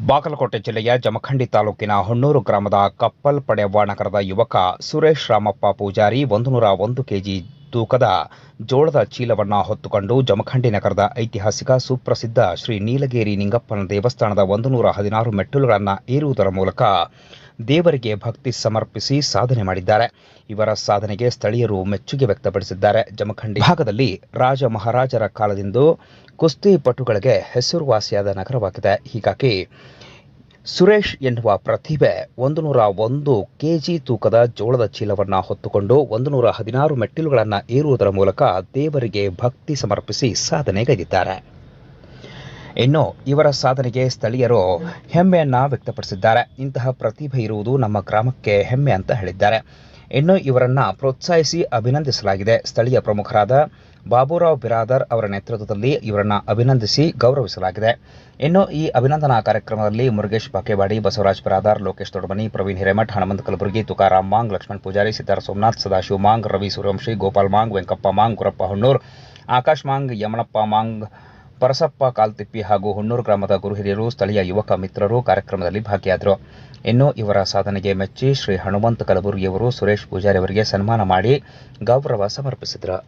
ಬಾಗಲಕೋಟೆ ಜಿಲ್ಲೆಯ ಜಮಖಂಡಿ ತಾಲೂಕಿನ ಹೊನ್ನೂರು ಗ್ರಾಮದ ಕಪ್ಪಲ್ಪಡೆವ್ವ ನಗರದ ಯುವಕ ಸುರೇಶ್ ರಾಮಪ್ಪ ಪೂಜಾರಿ 101 ಕೆಜಿ ತೂಕದ ಜೋಳದ ಚೀಲವನ್ನು ಹೊತ್ತುಕೊಂಡು ಜಮಖಂಡಿ ನಗರದ ಐತಿಹಾಸಿಕ ಸುಪ್ರಸಿದ್ಧ ಶ್ರೀ ನೀಲಗಿರಿ ನಿಂಗಪ್ಪನ ದೇವಸ್ಥಾನದ 116 ಮೆಟ್ಟಿಲುಗಳನ್ನು ಏರುವುದರ ಮೂಲಕ ದೇವರಿಗೆ ಭಕ್ತಿ ಸಮರ್ಪಿಸಿ ಸಾಧನೆ ಮಾಡಿದ್ದಾರೆ. ಇವರ ಸಾಧನೆಗೆ ಸ್ಥಳೀಯರು ಮೆಚ್ಚುಗೆ ವ್ಯಕ್ತಪಡಿಸಿದ್ದಾರೆ. ಜಮಖಂಡಿ ಭಾಗದಲ್ಲಿ ರಾಜ ಮಹಾರಾಜರ ಕಾಲದಿಂದ ಕುಸ್ತಿ ಪಟುಗಳಿಗೆ ಹೆಸರುವಾಸಿಯಾದ ನಗರವಾಗಿದೆ. ಹೀಗಾಗಿ ಸುರೇಶ್ ಎನ್ನುವ ಪ್ರತಿಭೆ 101 ಕೆಜಿ ತೂಕದ ಜೋಳದ ಚೀಲವನ್ನು ಹೊತ್ತುಕೊಂಡು 116 ಮೆಟ್ಟಿಲುಗಳನ್ನು ಏರುವುದರ ಮೂಲಕ ದೇವರಿಗೆ ಭಕ್ತಿ ಸಮರ್ಪಿಸಿ ಸಾಧನೆಗೈದಿದ್ದಾರೆ. ಇನ್ನು ಇವರ ಸಾಧನೆಗೆ ಸ್ಥಳೀಯರು ಹೆಮ್ಮೆಯನ್ನ ವ್ಯಕ್ತಪಡಿಸಿದ್ದಾರೆ. ಇಂತಹ ಪ್ರತಿಭೆ ಇರುವುದು ನಮ್ಮ ಗ್ರಾಮಕ್ಕೆ ಹೆಮ್ಮೆ ಅಂತ ಹೇಳಿದ್ದಾರೆ. ಇನ್ನು ಇವರನ್ನ ಪ್ರೋತ್ಸಾಹಿಸಿ ಅಭಿನಂದಿಸಲಾಗಿದೆ. ಸ್ಥಳೀಯ ಪ್ರಮುಖರಾದ ಬಾಬುರಾವ್ ಬಿರಾದರ್ ಅವರ ನೇತೃತ್ವದಲ್ಲಿ ಇವರನ್ನ ಅಭಿನಂದಿಸಿ ಗೌರವಿಸಲಾಗಿದೆ. ಇನ್ನು ಈ ಅಭಿನಂದನಾ ಕಾರ್ಯಕ್ರಮದಲ್ಲಿ ಮುರುಗೇಶ್ ಬಾಕೇವಾಡಿ, ಬಸವರಾಜ್ ಬಿರಾದರ್, ಲೋಕೇಶ್ ದೊಡ್ಡಮನಿ, ಪ್ರವೀಣ್ ಹಿರೇಮಠ್, ಹನುಮಂತ ಕಲಬುರ್ಗಿ, ತುಕಾರಾಮ್ ಮಾಂಗ್, ಲಕ್ಷ್ಮಣ್ ಪೂಜಾರಿ, ಸಿದ್ದಾರ್ಥ ಸೋಮನಾಥ್, ಸದಾಶಿವ ಮಾಂಗ್, ರವಿ ಸೂರ್ಯವಂಶಿ, ಗೋಪಾಲ್ ಮಾಂಗ್, ವೆಂಕಪ್ಪ ಮಾಂಗ್, ಗುರಪ್ಪ ಹೊನ್ನೂರ್, ಆಕಾಶ್ ಮಾಂಗ್, ಯಮಣಪ್ಪ ಮಾಂಗ್, ಪರಸಪ್ಪ ಕಾಲ್ತಿಪ್ಪಿ ಹಾಗೂ ಹೊನ್ನೂರು ಗ್ರಾಮದ ಗುರು ಹಿರಿಯರು, ಸ್ಥಳೀಯ ಯುವಕ ಮಿತ್ರರು ಕಾರ್ಯಕ್ರಮದಲ್ಲಿ ಭಾಗಿಯಾದರು. ಇನ್ನು ಇವರ ಸಾಧನೆಗೆ ಮೆಚ್ಚಿ ಶ್ರೀ ಹನುಮಂತ ಕಲಬುರ್ಗಿಯವರು ಸುರೇಶ್ ಪೂಜಾರಿ ಅವರಿಗೆ ಸನ್ಮಾನ ಮಾಡಿ ಗೌರವ ಸಮರ್ಪಿಸಿದರು.